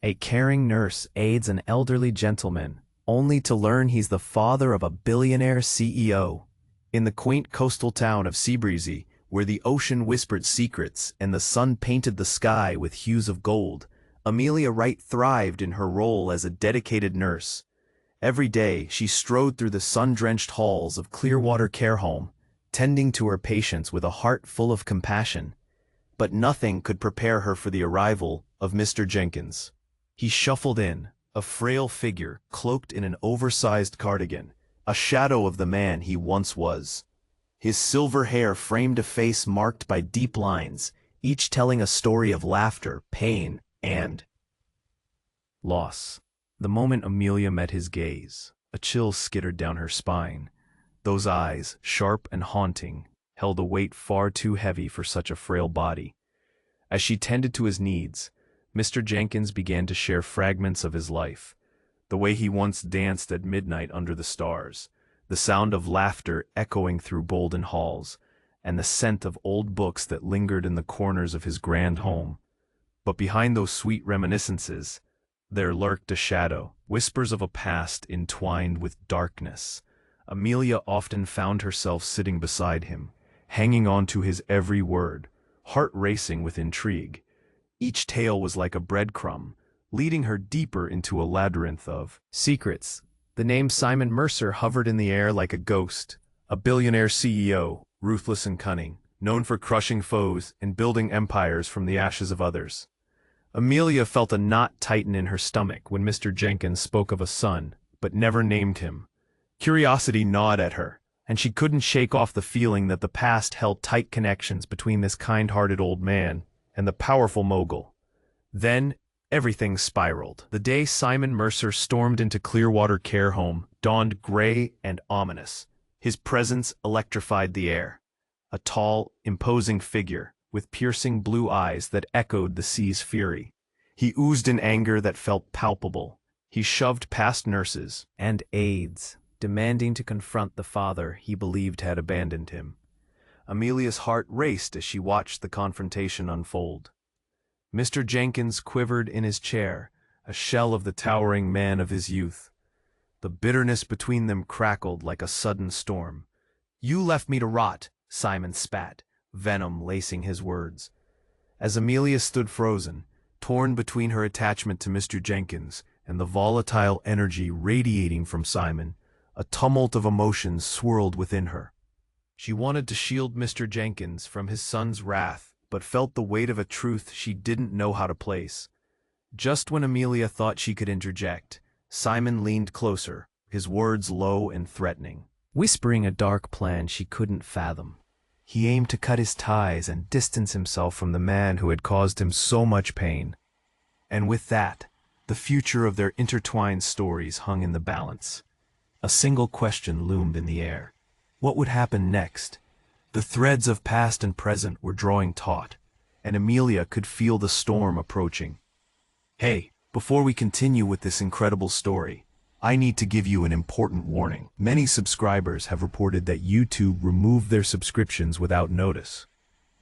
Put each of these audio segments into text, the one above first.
A caring nurse aids an elderly gentleman, only to learn he's the father of a billionaire CEO. In the quaint coastal town of Seabreezy, where the ocean whispered secrets and the sun painted the sky with hues of gold, Amelia Wright thrived in her role as a dedicated nurse. Every day, she strode through the sun-drenched halls of Clearwater Care Home, tending to her patients with a heart full of compassion. But nothing could prepare her for the arrival of Mr. Jenkins. He shuffled in, a frail figure cloaked in an oversized cardigan, a shadow of the man he once was. His silver hair framed a face marked by deep lines, each telling a story of laughter, pain, and loss. The moment Amelia met his gaze, a chill skittered down her spine. Those eyes, sharp and haunting, held a weight far too heavy for such a frail body. As she tended to his needs, Mr. Jenkins began to share fragments of his life, the way he once danced at midnight under the stars, the sound of laughter echoing through Bolden halls, and the scent of old books that lingered in the corners of his grand home. But behind those sweet reminiscences, there lurked a shadow, whispers of a past entwined with darkness. Amelia often found herself sitting beside him, hanging on to his every word, heart racing with intrigue. Each tale was like a breadcrumb, leading her deeper into a labyrinth of secrets. The name Simon Mercer hovered in the air like a ghost, a billionaire CEO, ruthless and cunning, known for crushing foes and building empires from the ashes of others. Amelia felt a knot tighten in her stomach when Mr. Jenkins spoke of a son, but never named him. Curiosity gnawed at her, and she couldn't shake off the feeling that the past held tight connections between this kind-hearted old man and the powerful mogul. Then, everything spiraled. The day Simon Mercer stormed into Clearwater Care Home dawned gray and ominous. His presence electrified the air. A tall, imposing figure, with piercing blue eyes that echoed the sea's fury. He oozed an anger that felt palpable. He shoved past nurses and aides, demanding to confront the father he believed had abandoned him. Amelia's heart raced as she watched the confrontation unfold. Mr. Jenkins quivered in his chair, a shell of the towering man of his youth. The bitterness between them crackled like a sudden storm. "You left me to rot," Simon spat, venom lacing his words. As Amelia stood frozen, torn between her attachment to Mr. Jenkins and the volatile energy radiating from Simon, a tumult of emotions swirled within her. She wanted to shield Mr. Jenkins from his son's wrath, but felt the weight of a truth she didn't know how to place. Just when Amelia thought she could interject, Simon leaned closer, his words low and threatening, whispering a dark plan she couldn't fathom. He aimed to cut his ties and distance himself from the man who had caused him so much pain. And with that, the future of their intertwined stories hung in the balance. A single question loomed in the air. What would happen next? The threads of past and present were drawing taut, and Amelia could feel the storm approaching. Hey, before we continue with this incredible story, I need to give you an important warning. Many subscribers have reported that YouTube removed their subscriptions without notice.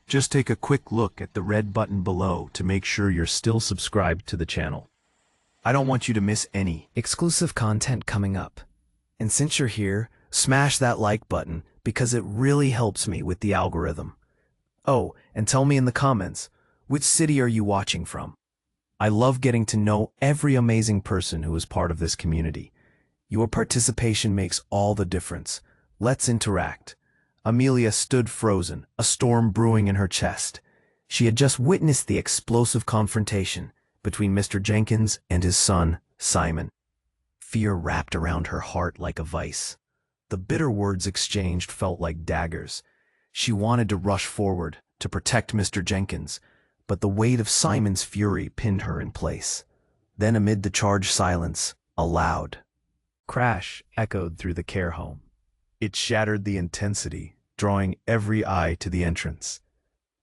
Just take a quick look at the red button below to make sure you're still subscribed to the channel. I don't want you to miss any exclusive content coming up. And since you're here, smash that like button because it really helps me with the algorithm. Oh, and tell me in the comments, which city are you watching from? I love getting to know every amazing person who is part of this community. Your participation makes all the difference. Let's interact. Amelia stood frozen, a storm brewing in her chest. She had just witnessed the explosive confrontation between Mr. Jenkins and his son, Simon. Fear wrapped around her heart like a vice. The bitter words exchanged felt like daggers. She wanted to rush forward to protect Mr. Jenkins, but the weight of Simon's fury pinned her in place. Then amid the charged silence, a loud crash echoed through the care home. It shattered the intensity, drawing every eye to the entrance.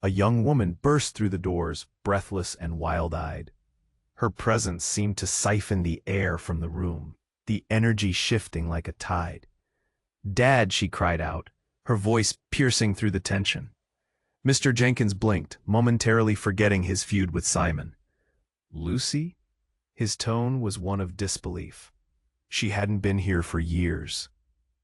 A young woman burst through the doors, breathless and wild-eyed. Her presence seemed to siphon the air from the room, the energy shifting like a tide. "Dad," she cried out, her voice piercing through the tension. Mr. Jenkins blinked, momentarily forgetting his feud with Simon. "Lucy?" His tone was one of disbelief. She hadn't been here for years.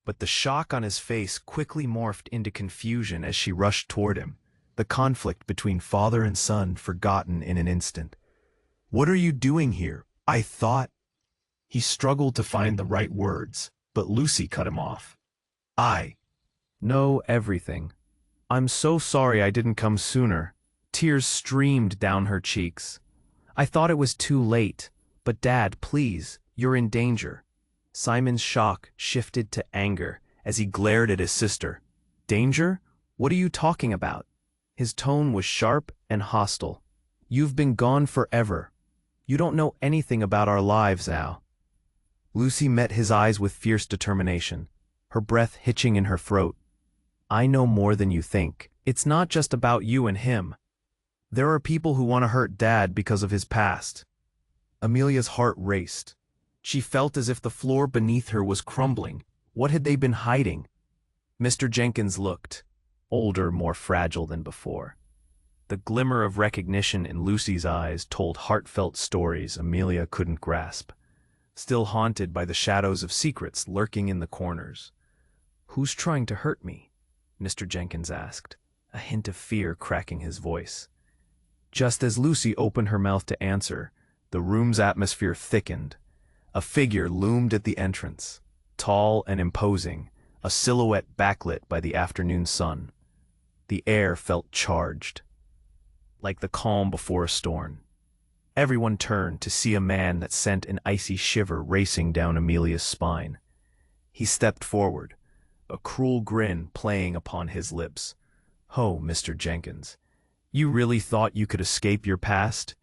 But the shock on his face quickly morphed into confusion as she rushed toward him, the conflict between father and son forgotten in an instant. "What are you doing here? I thought—" He struggled to find the right words, but Lucy cut him off. "I know everything. I'm so sorry I didn't come sooner." Tears streamed down her cheeks. "I thought it was too late, but Dad, please, you're in danger." Simon's shock shifted to anger as he glared at his sister. "Danger? What are you talking about?" His tone was sharp and hostile. "You've been gone forever. You don't know anything about our lives, Al." Lucy met his eyes with fierce determination, her breath hitching in her throat. "I know more than you think. It's not just about you and him. There are people who want to hurt Dad because of his past." Amelia's heart raced. She felt as if the floor beneath her was crumbling. What had they been hiding? Mr. Jenkins looked, older, more fragile than before. The glimmer of recognition in Lucy's eyes told heartfelt stories Amelia couldn't grasp, still haunted by the shadows of secrets lurking in the corners. "Who's trying to hurt me?" Mr. Jenkins asked, a hint of fear cracking his voice. Just as Lucy opened her mouth to answer, the room's atmosphere thickened. A figure loomed at the entrance, tall and imposing, a silhouette backlit by the afternoon sun. The air felt charged, like the calm before a storm. Everyone turned to see a man that sent an icy shiver racing down Amelia's spine. He stepped forward, a cruel grin playing upon his lips. "Oh, Mr. Jenkins, you really thought you could escape your past?"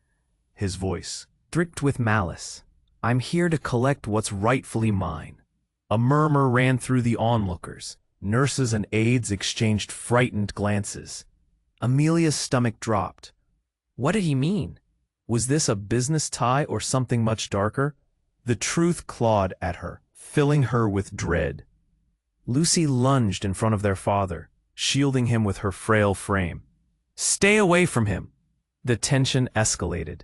His voice, dripped with malice. "I'm here to collect what's rightfully mine." A murmur ran through the onlookers. Nurses and aides exchanged frightened glances. Amelia's stomach dropped. What did he mean? Was this a business tie or something much darker? The truth clawed at her, filling her with dread. Lucy lunged in front of their father, shielding him with her frail frame. "Stay away from him!" The tension escalated.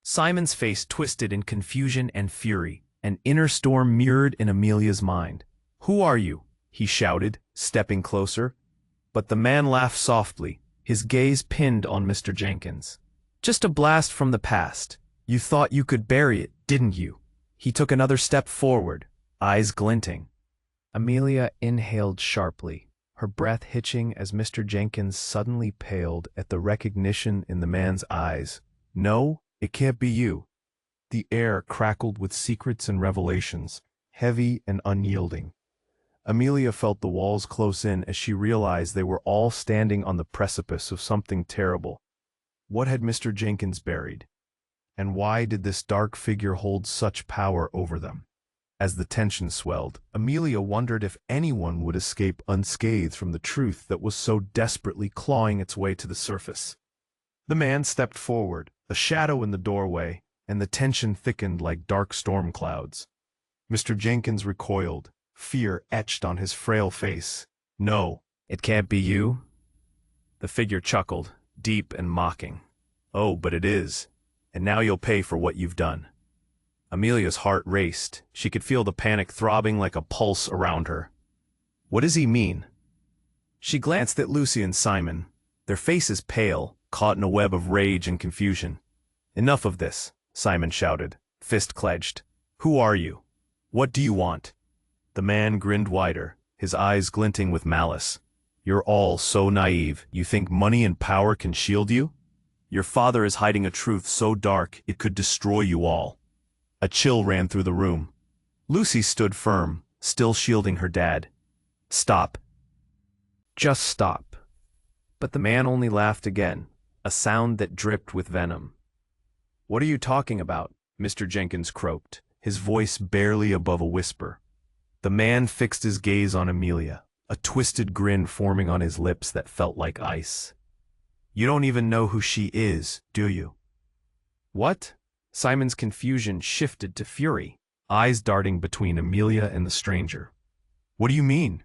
Simon's face twisted in confusion and fury, an inner storm mirrored in Amelia's mind. "Who are you?" he shouted, stepping closer. But the man laughed softly, his gaze pinned on Mr. Jenkins. "Just a blast from the past. You thought you could bury it, didn't you?" He took another step forward, eyes glinting. Amelia inhaled sharply, her breath hitching as Mr. Jenkins suddenly paled at the recognition in the man's eyes. "No, it can't be you." The air crackled with secrets and revelations, heavy and unyielding. Amelia felt the walls close in as she realized they were all standing on the precipice of something terrible. What had Mr. Jenkins buried? And why did this dark figure hold such power over them? As the tension swelled, Amelia wondered if anyone would escape unscathed from the truth that was so desperately clawing its way to the surface. The man stepped forward, a shadow in the doorway, and the tension thickened like dark storm clouds. Mr. Jenkins recoiled, fear etched on his frail face. "No, it can't be you." The figure chuckled, deep and mocking. "Oh, but it is, and now you'll pay for what you've done." Amelia's heart raced. She could feel the panic throbbing like a pulse around her. "What does he mean?" She glanced at Lucy and Simon, their faces pale, caught in a web of rage and confusion. "Enough of this," Simon shouted, fist clenched. "Who are you? What do you want?" The man grinned wider, his eyes glinting with malice. "You're all so naive, you think money and power can shield you? Your father is hiding a truth so dark it could destroy you all." A chill ran through the room. Lucy stood firm, still shielding her dad. "Stop. Just stop." But the man only laughed again, a sound that dripped with venom. "What are you talking about?" Mr. Jenkins croaked, his voice barely above a whisper. The man fixed his gaze on Amelia, a twisted grin forming on his lips that felt like ice. "You don't even know who she is, do you?" "What?" Simon's confusion shifted to fury, eyes darting between Amelia and the stranger. "What do you mean?"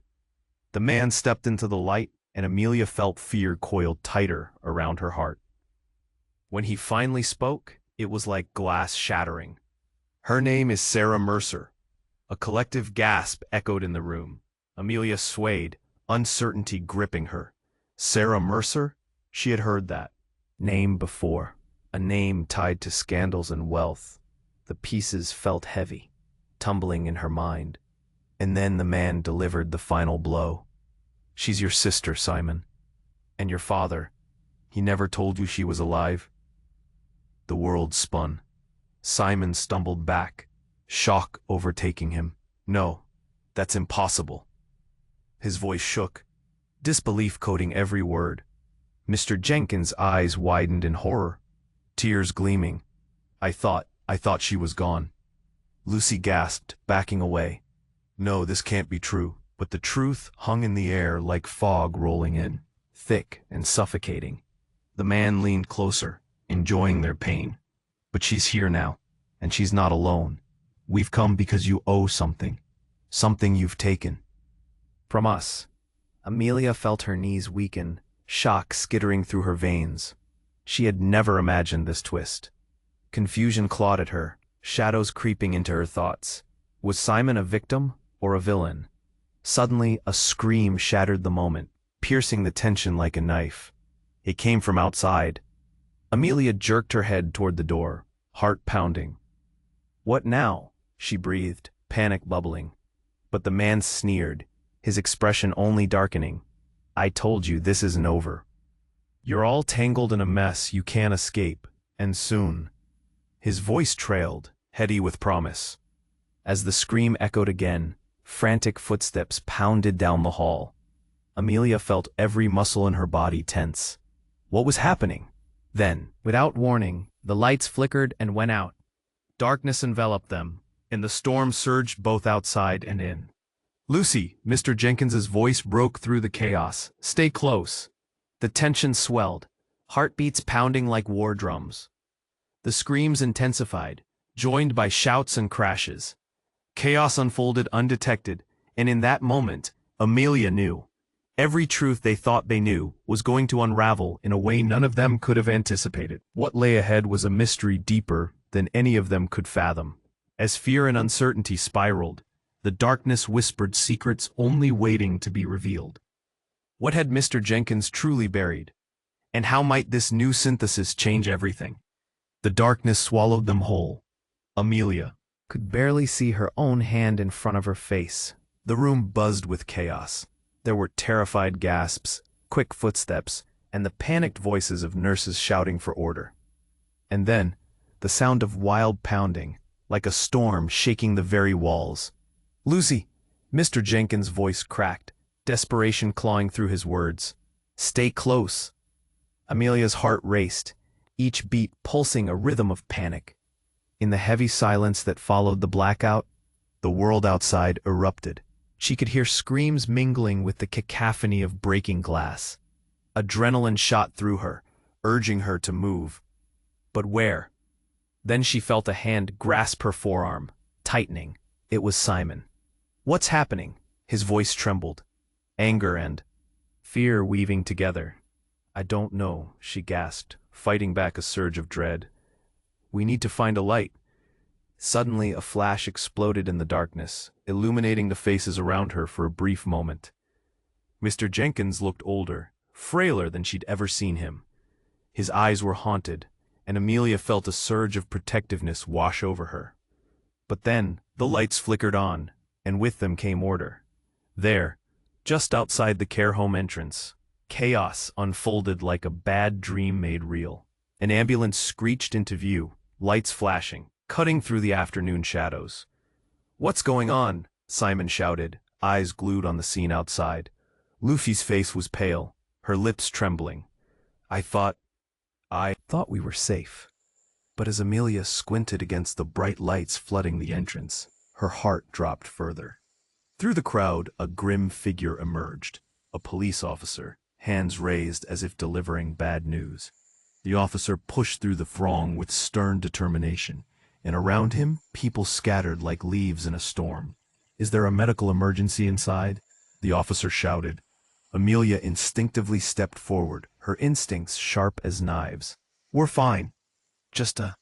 The man stepped into the light, and Amelia felt fear coiled tighter around her heart. When he finally spoke, It was like glass shattering. Her name is Sarah Mercer. A collective gasp echoed in the room. Amelia swayed, uncertainty gripping her. Sarah Mercer? She had heard that name before, a name tied to scandals and wealth. The pieces felt heavy, tumbling in her mind. And then the man delivered the final blow. She's your sister, Simon. And your father. He never told you she was alive. The world spun. Simon stumbled back, shock overtaking him. No, that's impossible. His voice shook, disbelief coating every word. Mr. Jenkins' eyes widened in horror, tears gleaming. I thought she was gone. Lucy gasped, backing away. No, this can't be true. But the truth hung in the air like fog rolling in, thick and suffocating. The man leaned closer, enjoying their pain. But she's here now, and she's not alone. We've come because you owe something. Something you've taken. From us. Amelia felt her knees weaken, shock skittering through her veins. She had never imagined this twist. Confusion clawed at her, shadows creeping into her thoughts. Was Simon a victim or a villain? Suddenly, a scream shattered the moment, piercing the tension like a knife. It came from outside. Amelia jerked her head toward the door, heart pounding. What now? She breathed, panic bubbling. But the man sneered, his expression only darkening. I told you this isn't over. You're all tangled in a mess you can't escape, and soon. His voice trailed, heady with promise. As the scream echoed again, frantic footsteps pounded down the hall. Amelia felt every muscle in her body tense. What was happening? Then, without warning, the lights flickered and went out. Darkness enveloped them, and the storm surged both outside and in. Lucy, Mr. Jenkins's voice broke through the chaos. Stay close. The tension swelled, heartbeats pounding like war drums. The screams intensified, joined by shouts and crashes. Chaos unfolded undetected, and in that moment, Amelia knew. Every truth they thought they knew was going to unravel in a way none of them could have anticipated. What lay ahead was a mystery deeper than any of them could fathom. As fear and uncertainty spiraled, the darkness whispered secrets only waiting to be revealed. What had Mr. Jenkins truly buried? And how might this new synthesis change everything? The darkness swallowed them whole. Amelia could barely see her own hand in front of her face. The room buzzed with chaos. There were terrified gasps, quick footsteps, and the panicked voices of nurses shouting for order. And then, the sound of wild pounding, like a storm shaking the very walls. Lucy! Mr. Jenkins' voice cracked, desperation clawing through his words. Stay close. Amelia's heart raced, each beat pulsing a rhythm of panic. In the heavy silence that followed the blackout, the world outside erupted. She could hear screams mingling with the cacophony of breaking glass. Adrenaline shot through her, urging her to move. But where? Then she felt a hand grasp her forearm, tightening. It was Simon. What's happening? His voice trembled. Anger and fear weaving together. I don't know, she gasped, fighting back a surge of dread. We need to find a light. Suddenly, a flash exploded in the darkness, illuminating the faces around her for a brief moment. Mr. Jenkins looked older, frailer than she'd ever seen him. His eyes were haunted, and Amelia felt a surge of protectiveness wash over her. But then, the lights flickered on, and with them came order. There, just outside the care home entrance, chaos unfolded like a bad dream made real. An ambulance screeched into view, lights flashing, cutting through the afternoon shadows. What's going on? Simon shouted, eyes glued on the scene outside. Lucy's face was pale, her lips trembling. I thought we were safe. But as Amelia squinted against the bright lights flooding the entrance, her heart dropped further. Through the crowd, a grim figure emerged, a police officer, hands raised as if delivering bad news. The officer pushed through the throng with stern determination, and around him, people scattered like leaves in a storm. Is there a medical emergency inside? The officer shouted. Amelia instinctively stepped forward, her instincts sharp as knives. We're fine. Just a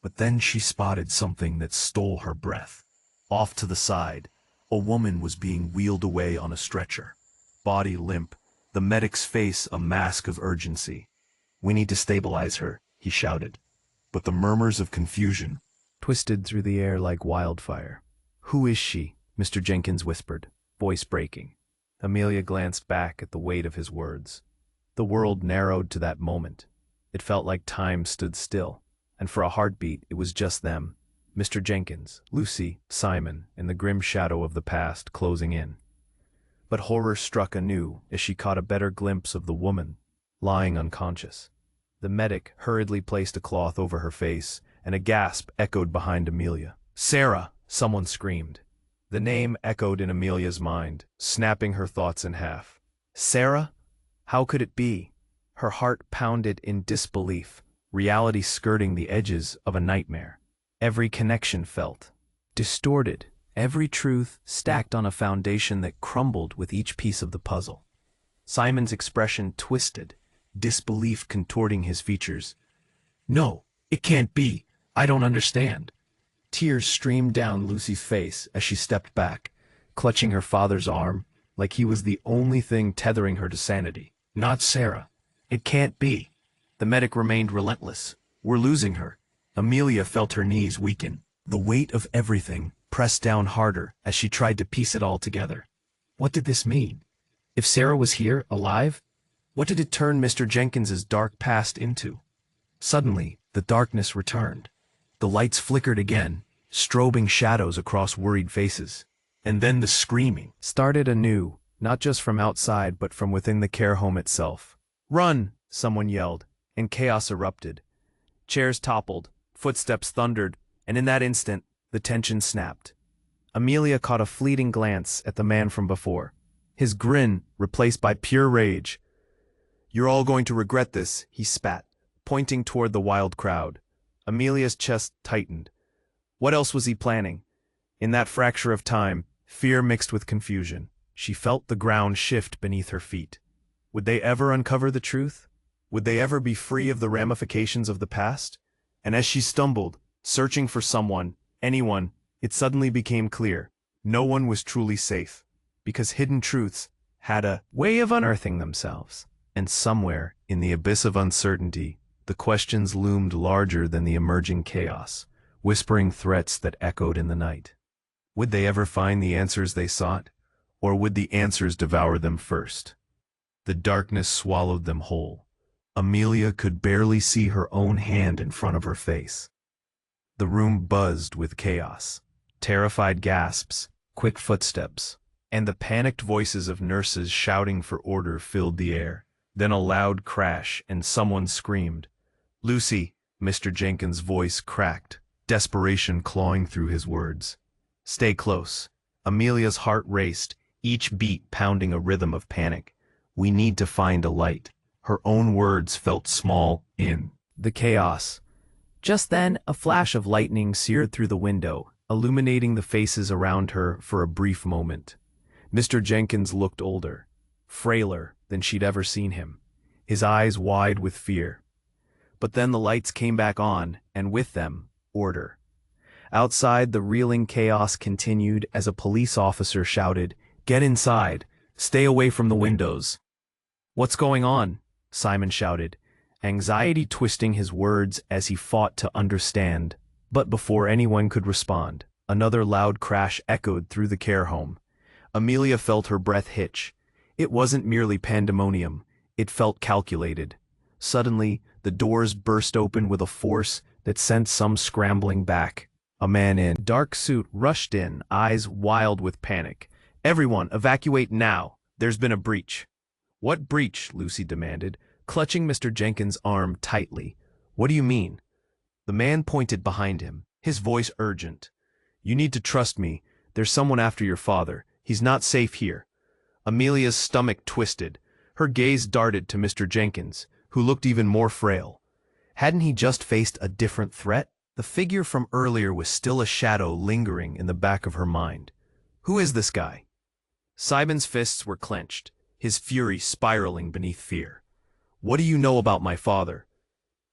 But then she spotted something that stole her breath. Off to the side, a woman was being wheeled away on a stretcher. Body limp, the medic's face a mask of urgency. "We need to stabilize her," he shouted. But the murmurs of confusion twisted through the air like wildfire. "Who is she?" Mr. Jenkins whispered, voice breaking. Amelia glanced back at the weight of his words. The world narrowed to that moment. It felt like time stood still, and for a heartbeat it was just them. Mr. Jenkins, Lucy, Simon, and the grim shadow of the past closing in. But horror struck anew as she caught a better glimpse of the woman, lying unconscious. The medic hurriedly placed a cloth over her face, and a gasp echoed behind Amelia. "Sarah!" someone screamed. The name echoed in Amelia's mind, snapping her thoughts in half. Sarah? How could it be? Her heart pounded in disbelief, reality skirting the edges of a nightmare. Every connection felt distorted, every truth stacked on a foundation that crumbled with each piece of the puzzle. Simon's expression twisted, disbelief contorting his features. "No, it can't be. I don't understand." Tears streamed down Lucy's face as she stepped back, clutching her father's arm like he was the only thing tethering her to sanity. "Not Sarah. It can't be." The medic remained relentless. "We're losing her." Amelia felt her knees weaken, the weight of everything pressed down harder as she tried to piece it all together. What did this mean? If Sarah was here, alive, what did it turn Mr. Jenkins's dark past into? Suddenly, the darkness returned. The lights flickered again, strobing shadows across worried faces. And then the screaming started anew, not just from outside but from within the care home itself. "Run!" someone yelled, and chaos erupted. Chairs toppled, footsteps thundered, and in that instant, the tension snapped. Amelia caught a fleeting glance at the man from before, his grin replaced by pure rage. "You're all going to regret this," he spat, pointing toward the wild crowd. Amelia's chest tightened. What else was he planning? In that fracture of time, fear mixed with confusion. She felt the ground shift beneath her feet. Would they ever uncover the truth? Would they ever be free of the ramifications of the past? And as she stumbled, searching for someone, anyone, it suddenly became clear. No one was truly safe, because hidden truths had a way of unearthing themselves. And somewhere, in the abyss of uncertainty, the questions loomed larger than the emerging chaos, whispering threats that echoed in the night. Would they ever find the answers they sought, or would the answers devour them first? The darkness swallowed them whole. Amelia could barely see her own hand in front of her face. The room buzzed with chaos, terrified gasps, quick footsteps, and the panicked voices of nurses shouting for order filled the air. Then a loud crash and someone screamed. "Lucy!" Mr. Jenkins' voice cracked, desperation clawing through his words. "Stay close." Amelia's heart raced, each beat pounding a rhythm of panic. "We need to find a light." Her own words felt small in the chaos. Just then, a flash of lightning seared through the window, illuminating the faces around her for a brief moment. Mr. Jenkins looked older, frailer than she'd ever seen him, his eyes wide with fear. But then the lights came back on, and with them, order. Outside, the reeling chaos continued as a police officer shouted, "Get inside! Stay away from the windows!" "What's going on?" Simon shouted, anxiety twisting his words as he fought to understand. But before anyone could respond, another loud crash echoed through the care home. Amelia felt her breath hitch. It wasn't merely pandemonium, it felt calculated. Suddenly, the doors burst open with a force that sent some scrambling back. A man in a dark suit rushed in, eyes wild with panic. "Everyone, evacuate now! There's been a breach." "What breach?" Lucy demanded, clutching Mr. Jenkins' arm tightly. "What do you mean?" The man pointed behind him, his voice urgent. "You need to trust me. There's someone after your father. He's not safe here." Amelia's stomach twisted. Her gaze darted to Mr. Jenkins, who looked even more frail. Hadn't he just faced a different threat? The figure from earlier was still a shadow lingering in the back of her mind. Who is this guy? Simon's fists were clenched, his fury spiraling beneath fear. "What do you know about my father?"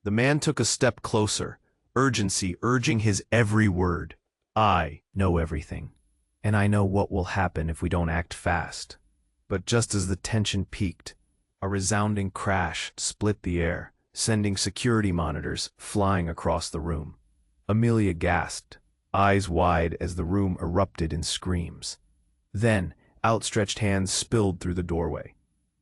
The man took a step closer, urgency urging his every word. I know everything, and I know what will happen if we don't act fast. But just as the tension peaked, a resounding crash split the air, sending security monitors flying across the room. Amelia gasped, eyes wide as the room erupted in screams. Then, outstretched hands spilled through the doorway.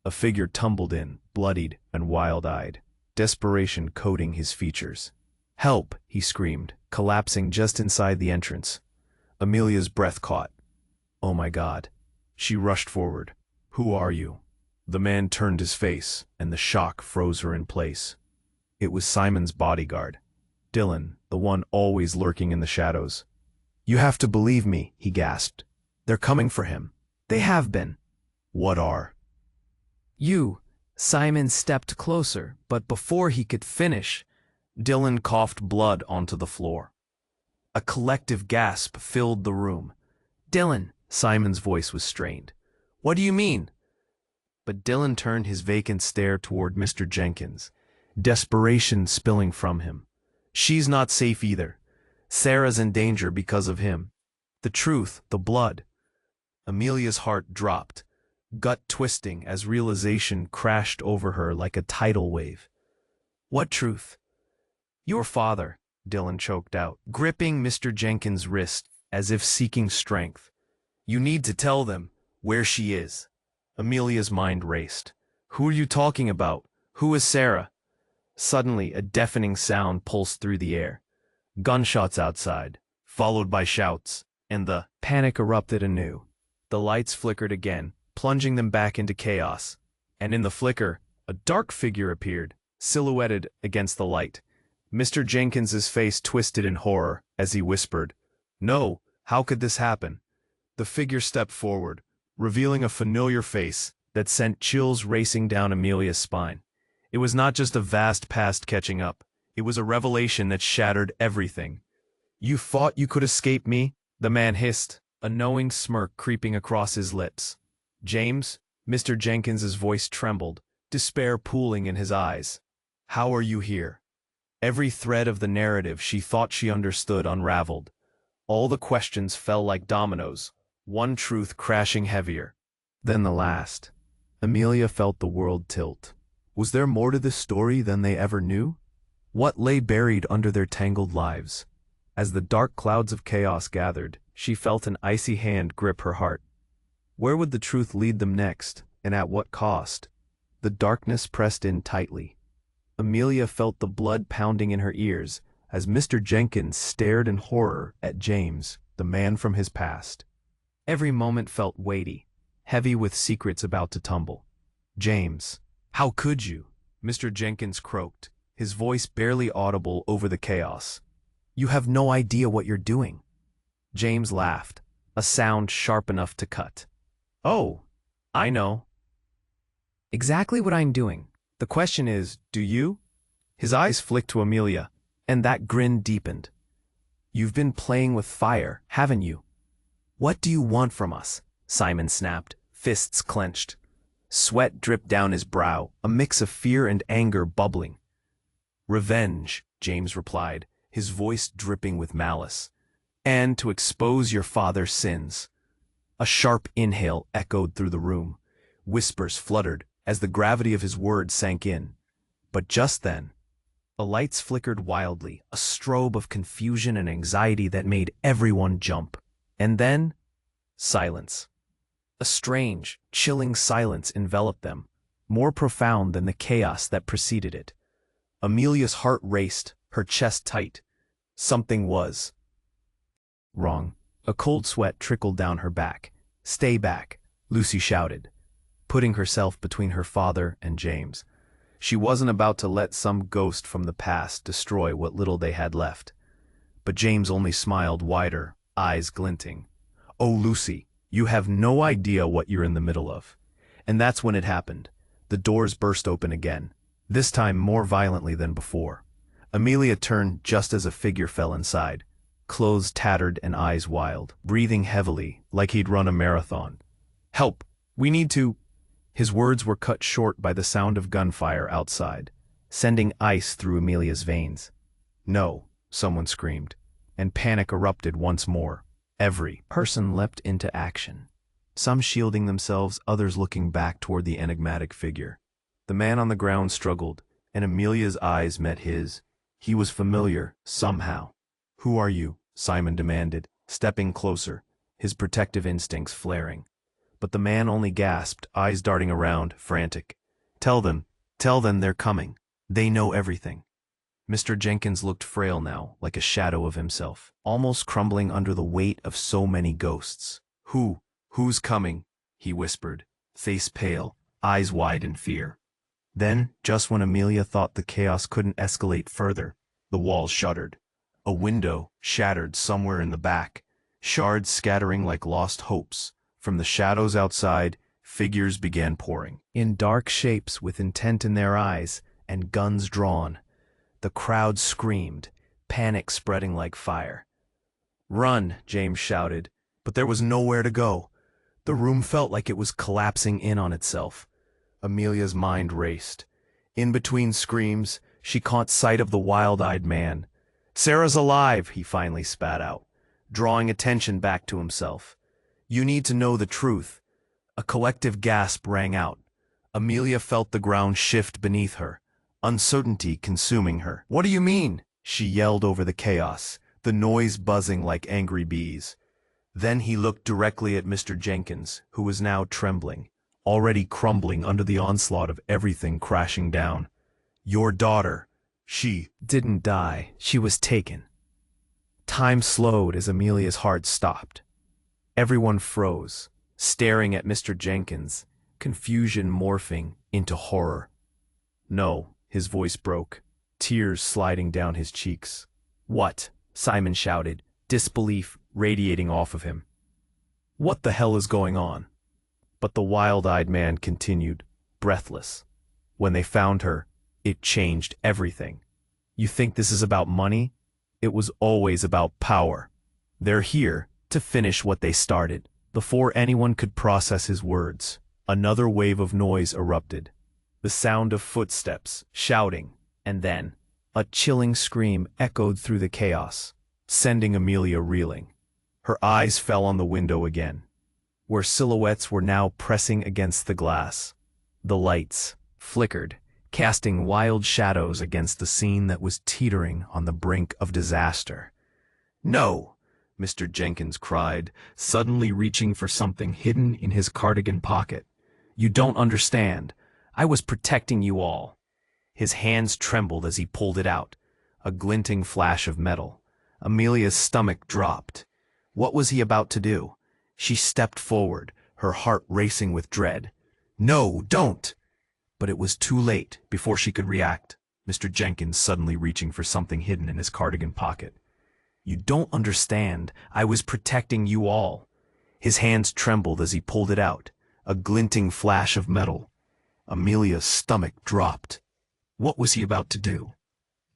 A figure tumbled in, bloodied and wild-eyed, desperation coating his features. "Help!" he screamed, collapsing just inside the entrance. Amelia's breath caught. "Oh my God." She rushed forward. "Who are you?" The man turned his face, and the shock froze her in place. It was Simon's bodyguard, Dylan, the one always lurking in the shadows. "You have to believe me," he gasped. "They're coming for him. They have been." "What are?" "You." Simon stepped closer, but before he could finish, Dylan coughed blood onto the floor. A collective gasp filled the room. "Dylan." Simon's voice was strained. "What do you mean?" But Dylan turned his vacant stare toward Mr. Jenkins, desperation spilling from him. "She's not safe either. Sarah's in danger because of him. The truth, the blood." Amelia's heart dropped, gut twisting as realization crashed over her like a tidal wave. "What truth?" "Your father," Dylan choked out, gripping Mr. Jenkins' wrist as if seeking strength. "You need to tell them where she is." Amelia's mind raced. "Who are you talking about? Who is Sarah?" Suddenly, a deafening sound pulsed through the air. Gunshots outside, followed by shouts, and the panic erupted anew. The lights flickered again, plunging them back into chaos. And in the flicker, a dark figure appeared, silhouetted against the light. Mr. Jenkins's face twisted in horror as he whispered, "No, how could this happen?" The figure stepped forward, revealing a familiar face that sent chills racing down Amelia's spine. It was not just a vast past catching up. It was a revelation that shattered everything. "You thought you could escape me?" the man hissed, a knowing smirk creeping across his lips. "James?" Mr. Jenkins's voice trembled, despair pooling in his eyes. "How are you here?" Every thread of the narrative she thought she understood unraveled. All the questions fell like dominoes, one truth crashing heavier than the last. Amelia felt the world tilt. Was there more to this story than they ever knew? What lay buried under their tangled lives? As the dark clouds of chaos gathered, she felt an icy hand grip her heart. Where would the truth lead them next, and at what cost? The darkness pressed in tightly. Amelia felt the blood pounding in her ears as Mr. Jenkins stared in horror at James, the man from his past. Every moment felt weighty, heavy with secrets about to tumble. "James, how could you?" Mr. Jenkins croaked, his voice barely audible over the chaos. "You have no idea what you're doing." James laughed, a sound sharp enough to cut. "Oh, I know "Exactly what I'm doing. The question is, do you?" His eyes flicked to Amelia, and that grin deepened. "You've been playing with fire, haven't you?" "What do you want from us?" Simon snapped, fists clenched. Sweat dripped down his brow, a mix of fear and anger bubbling. "Revenge," James replied, his voice dripping with malice. "And to expose your father's sins." A sharp inhale echoed through the room. Whispers fluttered as the gravity of his words sank in. But just then, the lights flickered wildly, a strobe of confusion and anxiety that made everyone jump. And then, silence. A strange, chilling silence enveloped them, more profound than the chaos that preceded it. Amelia's heart raced, her chest tight. Something was wrong. A cold sweat trickled down her back. "Stay back," Lucy shouted, putting herself between her father and James. She wasn't about to let some ghost from the past destroy what little they had left. But James only smiled wider, eyes glinting. "Oh, Lucy, you have no idea what you're in the middle of." And that's when it happened. The doors burst open again, this time more violently than before. Amelia turned just as a figure fell inside, clothes tattered and eyes wild, breathing heavily like he'd run a marathon. "Help! We need to—" His words were cut short by the sound of gunfire outside, sending ice through Amelia's veins. "No, someone screamed, and panic erupted once more. Every person leapt into action, some shielding themselves, others looking back toward the enigmatic figure. The man on the ground struggled, and Amelia's eyes met his. He was familiar, somehow. "Who are you?" Simon demanded, stepping closer, his protective instincts flaring. But the man only gasped, eyes darting around, frantic. Tell them they're coming. They know everything." Mr. Jenkins looked frail now, like a shadow of himself, almost crumbling under the weight of so many ghosts. Who's coming?" he whispered, face pale, eyes wide in fear. Then, just when Amelia thought the chaos couldn't escalate further, the walls shuddered. A window shattered somewhere in the back, shards scattering like lost hopes. From the shadows outside, figures began pouring. In dark shapes with intent in their eyes and guns drawn. The crowd screamed, panic spreading like fire. "Run!" James shouted, but there was nowhere to go. The room felt like it was collapsing in on itself. Amelia's mind raced. In between screams, she caught sight of the wild-eyed man. "Sarah's alive," he finally spat out, drawing attention back to himself. "You need to know the truth." A collective gasp rang out. Amelia felt the ground shift beneath her, uncertainty consuming her. "What do you mean?" she yelled over the chaos, the noise buzzing like angry bees. Then he looked directly at Mr. Jenkins, who was now trembling, already crumbling under the onslaught of everything crashing down. "Your daughter, she didn't die, she was taken." Time slowed as Amelia's heart stopped. Everyone froze, staring at Mr. Jenkins, confusion morphing into horror. "No," his voice broke, tears sliding down his cheeks. "What?" Simon shouted, disbelief radiating off of him. "What the hell is going on?" But the wild-eyed man continued, breathless. "When they found her, it changed everything. You think this is about money? It was always about power. They're here to finish what they started." Before anyone could process his words, another wave of noise erupted. The sound of footsteps, shouting, and then a chilling scream echoed through the chaos, sending Amelia reeling. Her eyes fell on the window again, where silhouettes were now pressing against the glass. The lights flickered, casting wild shadows against the scene that was teetering on the brink of disaster. "No!" Mr. Jenkins cried, suddenly reaching for something hidden in his cardigan pocket. "You don't understand. I was protecting you all." His hands trembled as he pulled it out, a glinting flash of metal. Amelia's stomach dropped. What was he about to do? She stepped forward, her heart racing with dread. "No, don't!" But it was too late. Before she could react, Mr. Jenkins suddenly reaching for something hidden in his cardigan pocket. "You don't understand. I was protecting you all." His hands trembled as he pulled it out, a glinting flash of metal. Amelia's stomach dropped. What was he about to do?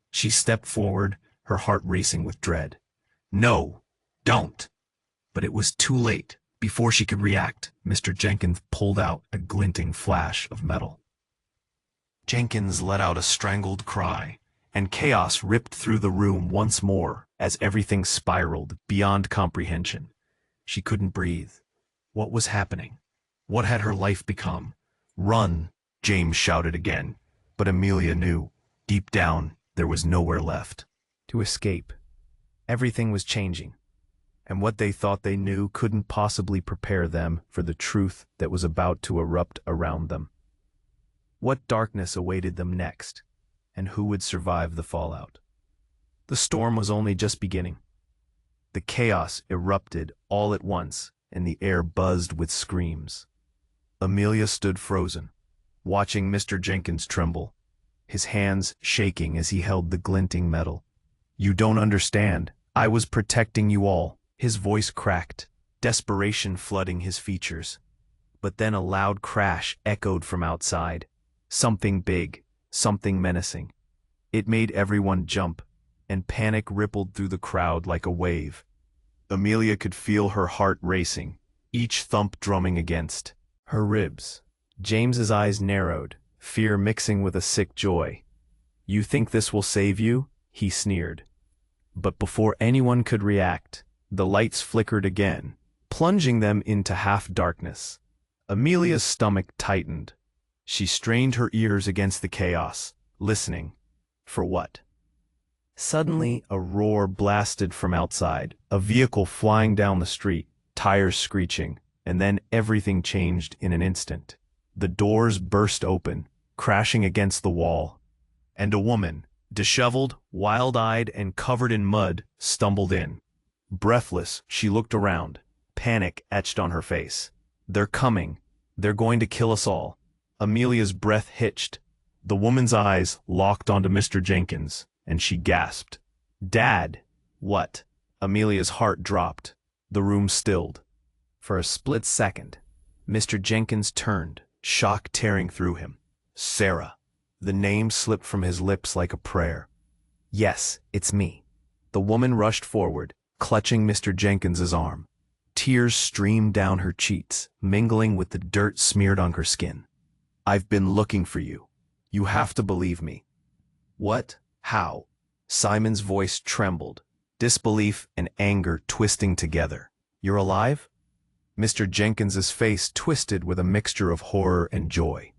She stepped forward, her heart racing with dread. "No, don't!" But it was too late. Before she could react, Mr. Jenkins pulled out a glinting flash of metal. Jenkins let out a strangled cry, and chaos ripped through the room once more as everything spiraled beyond comprehension. She couldn't breathe. What was happening? What had her life become? "Run!" James shouted again, but Amelia knew, deep down, there was nowhere left to escape. Everything was changing, and what they thought they knew couldn't possibly prepare them for the truth that was about to erupt around them. What darkness awaited them next, and who would survive the fallout? The storm was only just beginning. The chaos erupted all at once, and the air buzzed with screams. Amelia stood frozen, watching Mr. Jenkins tremble, his hands shaking as he held the glinting metal. "You don't understand. I was protecting you all." His voice cracked, desperation flooding his features. But then a loud crash echoed from outside. Something big, something menacing. It made everyone jump, and panic rippled through the crowd like a wave. Amelia could feel her heart racing, each thump drumming against her ribs. James's eyes narrowed, fear mixing with a sick joy. "You think this will save you?" he sneered. But before anyone could react, the lights flickered again, plunging them into half-darkness. Amelia's stomach tightened. She strained her ears against the chaos, listening. For what? Suddenly, a roar blasted from outside, a vehicle flying down the street, tires screeching, and then everything changed in an instant. The doors burst open, crashing against the wall, and a woman, disheveled, wild-eyed, and covered in mud, stumbled in. Breathless, she looked around, panic etched on her face. They're coming. They're going to kill us all. Amelia's breath hitched. The woman's eyes locked onto Mr. Jenkins, and she gasped. Dad! What? Amelia's heart dropped. The room stilled. For a split second, Mr. Jenkins turned, shock tearing through him. Sarah. The name slipped from his lips like a prayer. Yes, it's me. The woman rushed forward, clutching Mr. Jenkins's arm. Tears streamed down her cheeks, mingling with the dirt smeared on her skin. I've been looking for you. You have to believe me. What? How? Simon's voice trembled, disbelief and anger twisting together. You're alive? Mr. Jenkins's face twisted with a mixture of horror and joy.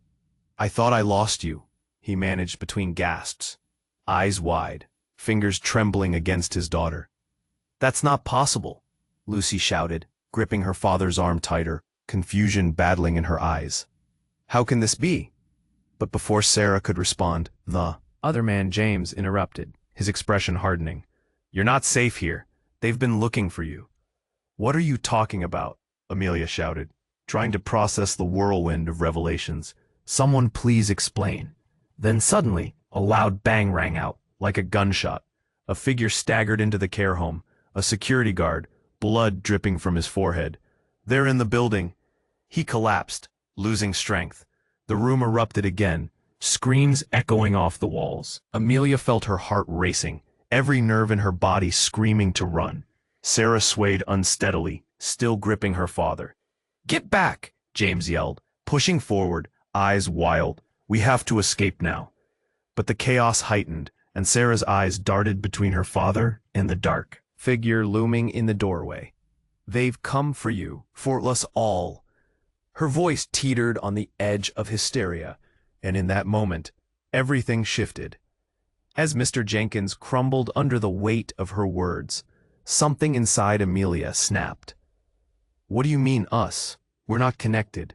I thought I lost you, he managed between gasps, eyes wide, fingers trembling against his daughter. That's not possible, Lucy shouted, gripping her father's arm tighter, confusion battling in her eyes. How can this be? But before Sarah could respond, the other man, James, interrupted, his expression hardening. You're not safe here. They've been looking for you. What are you talking about? Amelia shouted, trying to process the whirlwind of revelations. Someone please explain. Then suddenly, a loud bang rang out, like a gunshot. A figure staggered into the care home, a security guard, blood dripping from his forehead. They're in the building. He collapsed, losing strength. The room erupted again, screams echoing off the walls. Amelia felt her heart racing, every nerve in her body screaming to run. Sarah swayed unsteadily, still gripping her father. Get back, James yelled, pushing forward, eyes wild. We have to escape now. But the chaos heightened, and Sarah's eyes darted between her father and the dark figure looming in the doorway. They've come for you, for us all. Her voice teetered on the edge of hysteria, and in that moment, everything shifted. As Mr. Jenkins crumbled under the weight of her words, something inside Amelia snapped. What do you mean, us? We're not connected.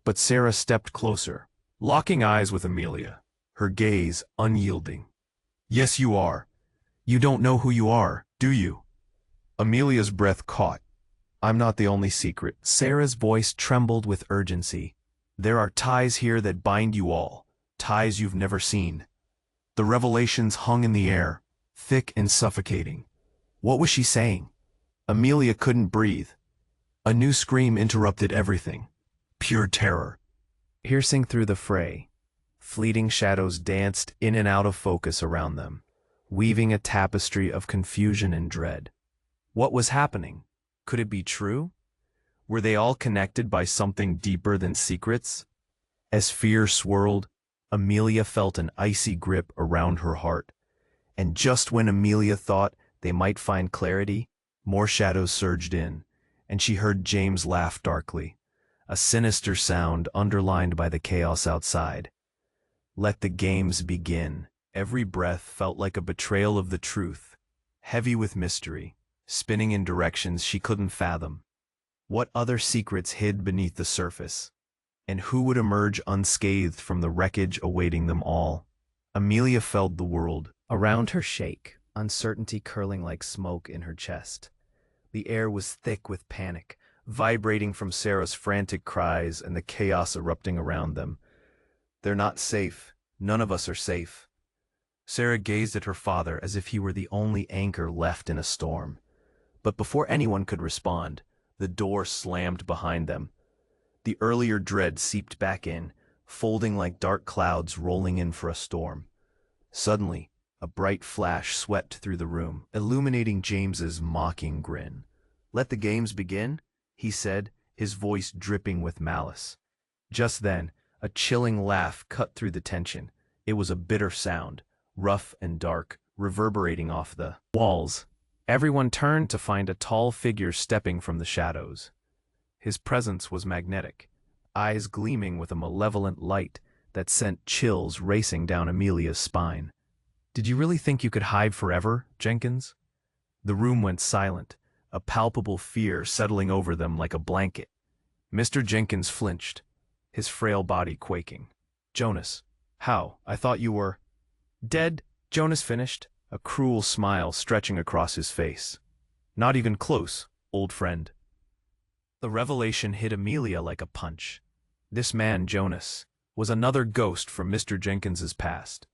But Sarah stepped closer, locking eyes with Amelia, her gaze unyielding. Yes, you are. You don't know who you are, do you? Amelia's breath caught. I'm not the only secret. Sarah's voice trembled with urgency. There are ties here that bind you all, ties you've never seen. The revelations hung in the air, thick and suffocating. What was she saying? Amelia couldn't breathe. A new scream interrupted everything. Pure terror. Piercing through the fray, fleeting shadows danced in and out of focus around them, weaving a tapestry of confusion and dread. What was happening? Could it be true? Were they all connected by something deeper than secrets? As fear swirled, Amelia felt an icy grip around her heart. And just when Amelia thought they might find clarity, more shadows surged in, and she heard James laugh darkly, a sinister sound underlined by the chaos outside. Let the games begin. Every breath felt like a betrayal of the truth, heavy with mystery, spinning in directions she couldn't fathom. What other secrets hid beneath the surface? And who would emerge unscathed from the wreckage awaiting them all? Amelia felt the world around her shake, uncertainty curling like smoke in her chest. The air was thick with panic, vibrating from Sarah's frantic cries and the chaos erupting around them. They're not safe. None of us are safe. Sarah gazed at her father as if he were the only anchor left in a storm. But before anyone could respond, the door slammed behind them. The earlier dread seeped back in, folding like dark clouds rolling in for a storm. Suddenly, a bright flash swept through the room, illuminating James's mocking grin. Let the games begin, he said, his voice dripping with malice. Just then, a chilling laugh cut through the tension. It was a bitter sound, rough and dark, reverberating off the walls. Everyone turned to find a tall figure stepping from the shadows. His presence was magnetic, eyes gleaming with a malevolent light that sent chills racing down Amelia's spine. "Did you really think you could hide forever, Jenkins?" The room went silent, a palpable fear settling over them like a blanket. Mr. Jenkins flinched, his frail body quaking. "Jonas, how? I thought you were—" "Dead," Jonas finished, a cruel smile stretching across his face. "Not even close, old friend." The revelation hit Amelia like a punch. This man, Jonas, was another ghost from Mr. Jenkins's past.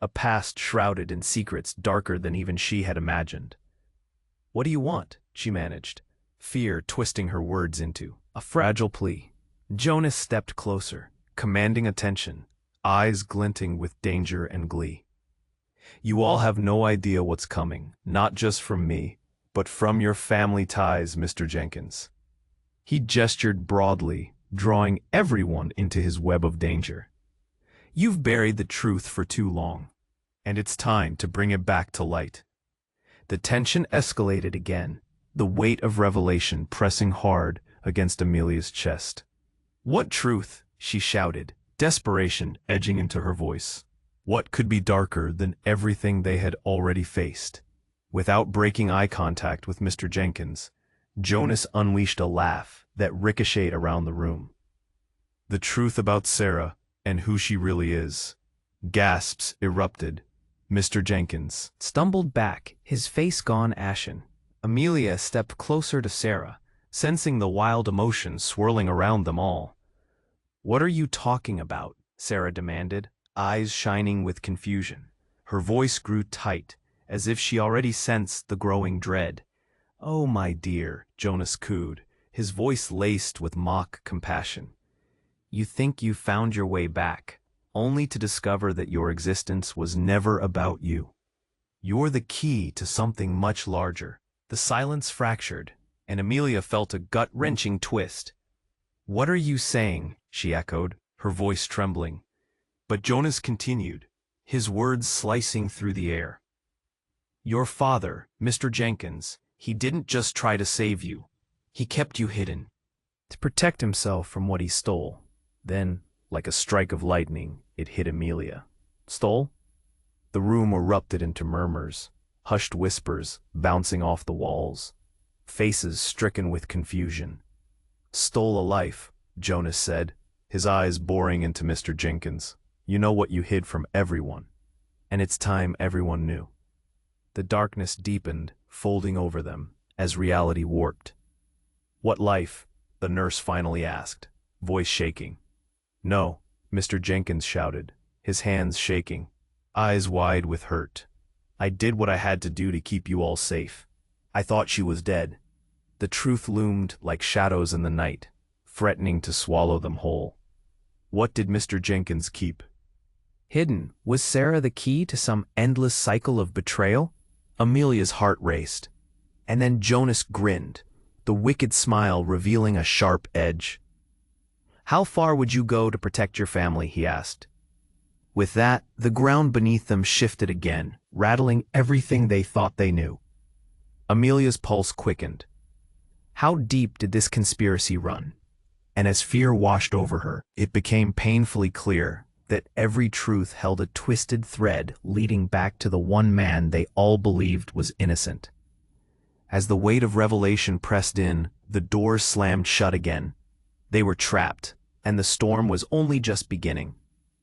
A past shrouded in secrets darker than even she had imagined. "What do you want?" she managed, fear twisting her words into a fragile plea. Jonas stepped closer, commanding attention, eyes glinting with danger and glee. "You all have no idea what's coming, not just from me, but from your family ties, Mr. Jenkins." He gestured broadly, drawing everyone into his web of danger. "You've buried the truth for too long, and it's time to bring it back to light." The tension escalated again, the weight of revelation pressing hard against Amelia's chest. "What truth?" she shouted, desperation edging into her voice. What could be darker than everything they had already faced? Without breaking eye contact with Mr. Jenkins, Jonas unleashed a laugh that ricocheted around the room. "The truth about Sarah and who she really is." Gasps erupted. Mr. Jenkins stumbled back, his face gone ashen. Amelia stepped closer to Sarah, sensing the wild emotions swirling around them all. "What are you talking about?" Sarah demanded, eyes shining with confusion. Her voice grew tight, as if she already sensed the growing dread. "Oh, my dear," Jonas cooed, his voice laced with mock compassion. "You think you found your way back, only to discover that your existence was never about you. You're the key to something much larger." The silence fractured, and Amelia felt a gut-wrenching twist. "What are you saying?" she echoed, her voice trembling. But Jonas continued, his words slicing through the air. "Your father, Mr. Jenkins, he didn't just try to save you. He kept you hidden to protect himself from what he stole." Then, like a strike of lightning, it hit Amelia. "Stole?" The room erupted into murmurs, hushed whispers bouncing off the walls, faces stricken with confusion. "Stole a life," Jonas said, his eyes boring into Mr. Jenkins. "You know what you hid from everyone, and it's time everyone knew." The darkness deepened, folding over them, as reality warped. "What life?" the nurse finally asked, voice shaking. "No," Mr. Jenkins shouted, his hands shaking, eyes wide with hurt. "I did what I had to do to keep you all safe. I thought she was dead." The truth loomed like shadows in the night, threatening to swallow them whole. What did Mr. Jenkins keep hidden? Was Sarah the key to some endless cycle of betrayal? Amelia's heart raced. And then Jonas grinned, the wicked smile revealing a sharp edge. "How far would you go to protect your family?" he asked. With that, the ground beneath them shifted again, rattling everything they thought they knew. Amelia's pulse quickened. How deep did this conspiracy run? And as fear washed over her, it became painfully clear that every truth held a twisted thread leading back to the one man they all believed was innocent. As the weight of revelation pressed in, the doors slammed shut again. They were trapped, and the storm was only just beginning.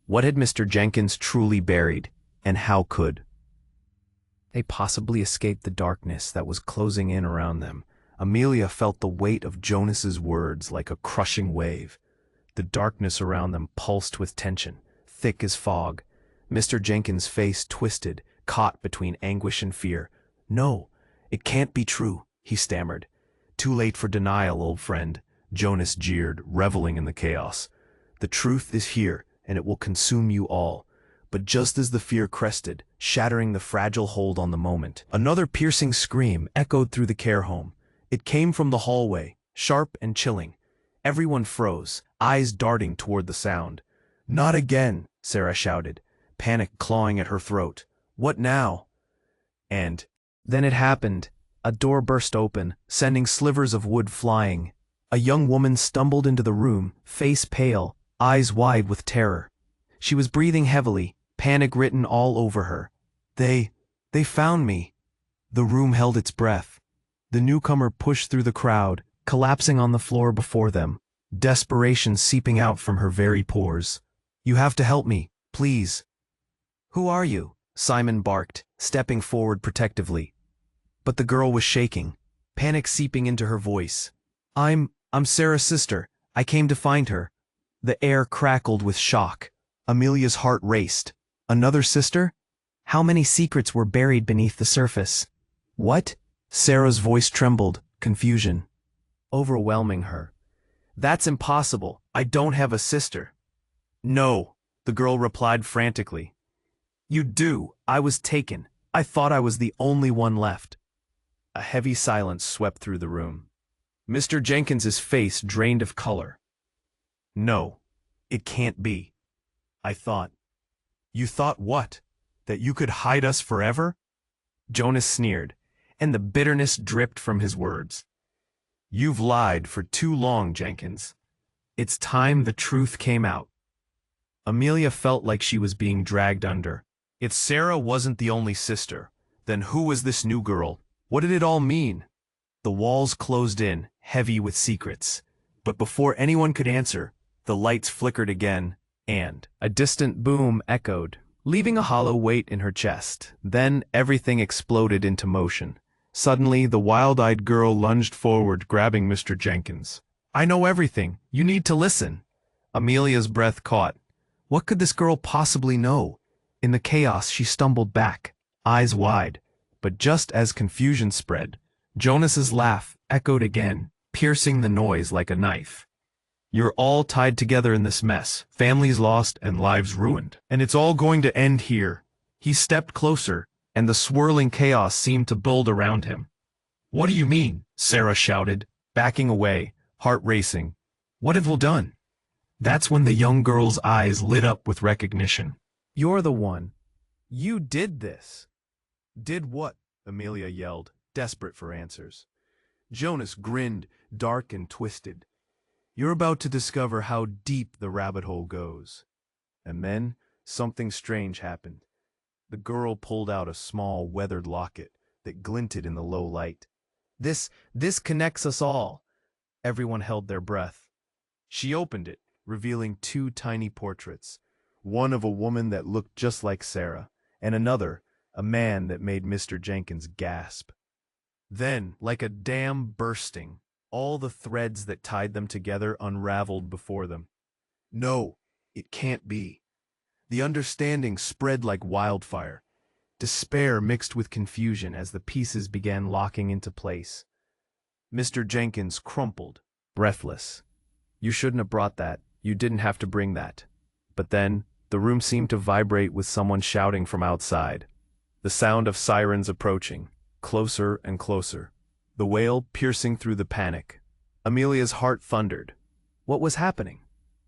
What had Mr. Jenkins truly buried, and how could they possibly escape the darkness that was closing in around them? Amelia felt the weight of Jonas's words like a crushing wave. The darkness around them pulsed with tension, thick as fog. Mr. Jenkins' face twisted, caught between anguish and fear. "No, it can't be true," he stammered. "Too late for denial, old friend," Jonas jeered, reveling in the chaos. "The truth is here, and it will consume you all." But just as the fear crested, shattering the fragile hold on the moment, another piercing scream echoed through the care home. It came from the hallway, sharp and chilling. Everyone froze, eyes darting toward the sound. "Not again," Sarah shouted, panic clawing at her throat. "What now?" And then it happened. A door burst open, sending slivers of wood flying. A young woman stumbled into the room, face pale, eyes wide with terror. She was breathing heavily, panic written all over her. They found me. The room held its breath. The newcomer pushed through the crowd, collapsing on the floor before them, desperation seeping out from her very pores. You have to help me, please. Who are you? Simon barked, stepping forward protectively. But the girl was shaking, panic seeping into her voice. I'm Sarah's sister. I came to find her. The air crackled with shock. Amelia's heart raced. Another sister? How many secrets were buried beneath the surface? What? Sarah's voice trembled, confusion overwhelming her. That's impossible. I don't have a sister. No, the girl replied frantically. You do. I was taken. I thought I was the only one left. A heavy silence swept through the room. Mr. Jenkins's face drained of color. No, it can't be. I thought. You thought what? That you could hide us forever? Jonas sneered, and the bitterness dripped from his words. You've lied for too long, Jenkins. It's time the truth came out. Amelia felt like she was being dragged under. If Sarah wasn't the only sister, then who was this new girl? What did it all mean? The walls closed in, heavy with secrets. But before anyone could answer, the lights flickered again, and a distant boom echoed, leaving a hollow weight in her chest. Then everything exploded into motion. Suddenly, the wild-eyed girl lunged forward, grabbing Mr. Jenkins. I know everything. You need to listen. Amelia's breath caught. What could this girl possibly know? In the chaos, she stumbled back, eyes wide. But just as confusion spread, Jonas's laugh echoed again, piercing the noise like a knife. You're all tied together in this mess, families lost and lives ruined. And it's all going to end here. He stepped closer, and the swirling chaos seemed to build around him. What do you mean? Sarah shouted, backing away, heart racing. What have we done? That's when the young girl's eyes lit up with recognition. You're the one. You did this. Did what? Amelia yelled, desperate for answers. Jonas grinned, dark and twisted. You're about to discover how deep the rabbit hole goes. And then something strange happened. The girl pulled out a small, weathered locket that glinted in the low light. This connects us all. Everyone held their breath. She opened it, revealing two tiny portraits, one of a woman that looked just like Sarah, and another, a man that made Mr. Jenkins gasp. Then, like a dam bursting, all the threads that tied them together unraveled before them. No, it can't be. The understanding spread like wildfire. Despair mixed with confusion as the pieces began locking into place. Mr. Jenkins crumpled, breathless. You shouldn't have brought that. You didn't have to bring that. But then, the room seemed to vibrate with someone shouting from outside. The sound of sirens approaching, closer and closer. The wail piercing through the panic. Amelia's heart thundered. What was happening?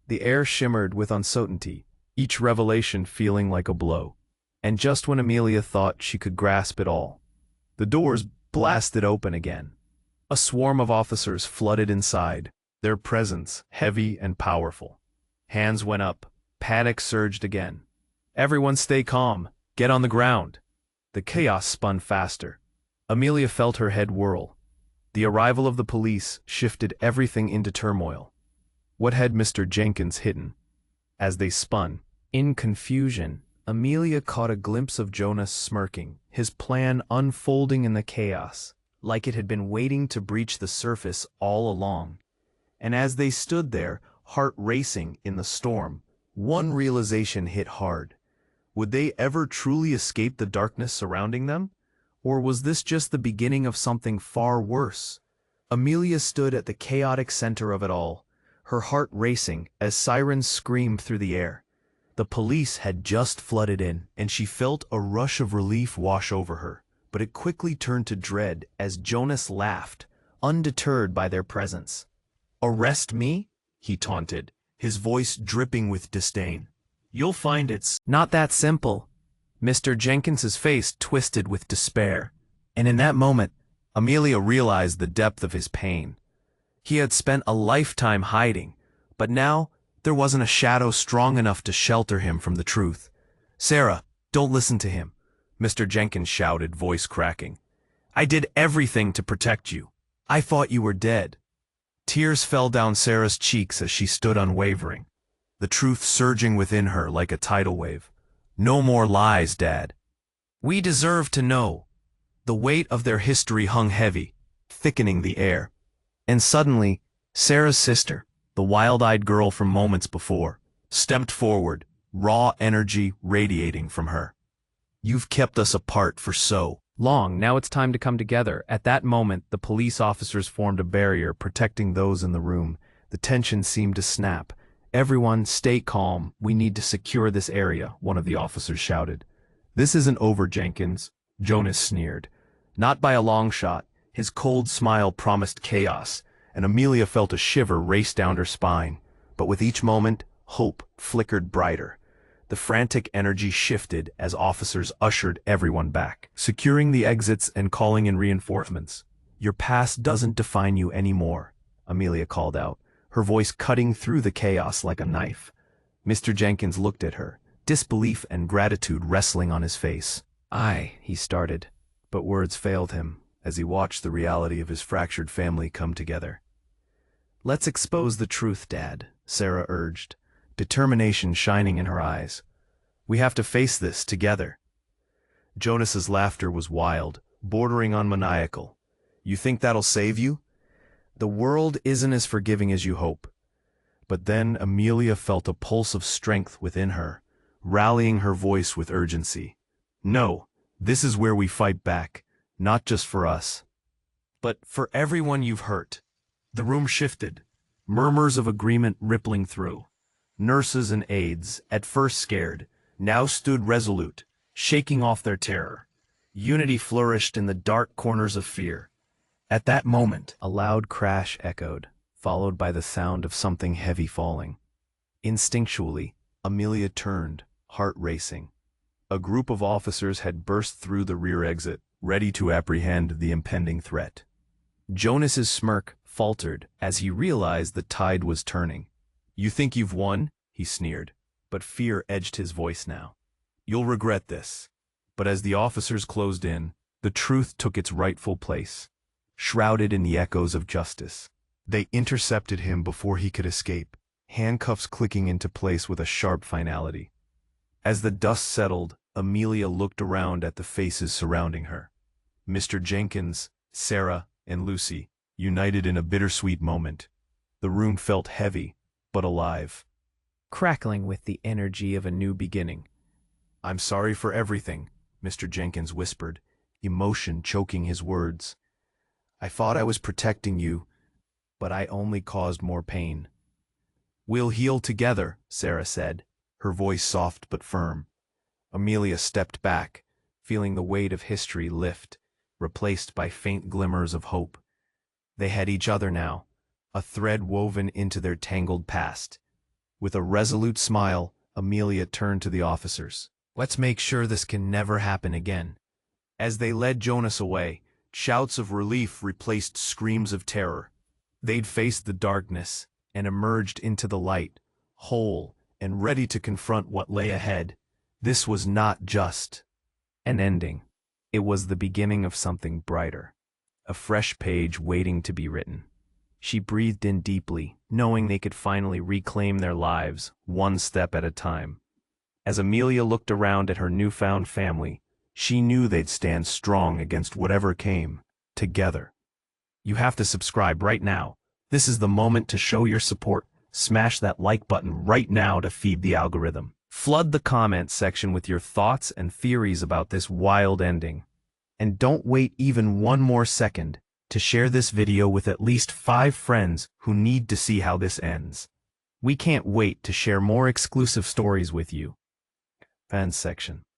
The air shimmered with uncertainty, each revelation feeling like a blow. And just when Amelia thought she could grasp it all, the doors blasted open again. A swarm of officers flooded inside, their presence heavy and powerful. Hands went up, panic surged again. Everyone stay calm, get on the ground. The chaos spun faster. Amelia felt her head whirl. The arrival of the police shifted everything into turmoil. What had Mr. Jenkins hidden? As they spun, in confusion, Amelia caught a glimpse of Jonas smirking, his plan unfolding in the chaos, like it had been waiting to breach the surface all along. And as they stood there, heart racing in the storm, one realization hit hard. Would they ever truly escape the darkness surrounding them? Or was this just the beginning of something far worse? Amelia stood at the chaotic center of it all, her heart racing as sirens screamed through the air. The police had just flooded in, and she felt a rush of relief wash over her, but it quickly turned to dread as Jonas laughed, undeterred by their presence. "Arrest me?" he taunted, his voice dripping with disdain. "You'll find it's not that simple." Mr. Jenkins's face twisted with despair, and in that moment, Amelia realized the depth of his pain. He had spent a lifetime hiding, but now there wasn't a shadow strong enough to shelter him from the truth. "Sarah, don't listen to him," Mr. Jenkins shouted, voice cracking. "I did everything to protect you. I thought you were dead." Tears fell down Sarah's cheeks as she stood unwavering, the truth surging within her like a tidal wave. "No more lies, Dad. We deserve to know." The weight of their history hung heavy, thickening the air. And suddenly, Sarah's sister, the wild-eyed girl from moments before, stepped forward, raw energy radiating from her. "You've kept us apart for so long. Now it's time to come together." At that moment, the police officers formed a barrier, protecting those in the room. The tension seemed to snap. "Everyone, stay calm. We need to secure this area," one of the officers shouted. "This isn't over, Jenkins," Jonas sneered. Not by a long shot. His cold smile promised chaos, and Amelia felt a shiver race down her spine. But with each moment, hope flickered brighter. The frantic energy shifted as officers ushered everyone back, securing the exits and calling in reinforcements. "Your past doesn't define you anymore," Amelia called out, her voice cutting through the chaos like a knife. Mr. Jenkins looked at her, disbelief and gratitude wrestling on his face. He started, but words failed him as he watched the reality of his fractured family come together. "Let's expose the truth, Dad," Sarah urged, determination shining in her eyes. "We have to face this together." Jonas's laughter was wild, bordering on maniacal. "You think that'll save you? The world isn't as forgiving as you hope." But then Amelia felt a pulse of strength within her, rallying her voice with urgency. "No, this is where we fight back, not just for us, but for everyone you've hurt." The room shifted, murmurs of agreement rippling through. Nurses and aides, at first scared, now stood resolute, shaking off their terror. Unity flourished in the dark corners of fear. At that moment, a loud crash echoed, followed by the sound of something heavy falling. Instinctually, Amelia turned, heart racing. A group of officers had burst through the rear exit, ready to apprehend the impending threat. Jonas's smirk faltered as he realized the tide was turning. "You think you've won?" he sneered, but fear edged his voice now. "You'll regret this." But as the officers closed in, the truth took its rightful place, shrouded in the echoes of justice. They intercepted him before he could escape, handcuffs clicking into place with a sharp finality. As the dust settled, Amelia looked around at the faces surrounding her. Mr. Jenkins, Sarah, and Lucy, united in a bittersweet moment. The room felt heavy, but alive, crackling with the energy of a new beginning. "I'm sorry for everything," Mr. Jenkins whispered, emotion choking his words. "I thought I was protecting you, but I only caused more pain." "We'll heal together," Sarah said, her voice soft but firm. Amelia stepped back, feeling the weight of history lift, replaced by faint glimmers of hope. They had each other now, a thread woven into their tangled past. With a resolute smile, Amelia turned to the officers. "Let's make sure this can never happen again." As they led Jonas away, shouts of relief replaced screams of terror. They'd faced the darkness and emerged into the light, whole and ready to confront what lay ahead. This was not just an ending. It was the beginning of something brighter, a fresh page waiting to be written. She breathed in deeply, knowing they could finally reclaim their lives, one step at a time. As Amelia looked around at her newfound family, she knew they'd stand strong against whatever came, together. You have to subscribe right now. This is the moment to show your support. Smash that like button right now to feed the algorithm. Flood the comments section with your thoughts and theories about this wild ending. And don't wait even one more second to share this video with at least 5 friends who need to see how this ends. We can't wait to share more exclusive stories with you. Fans section.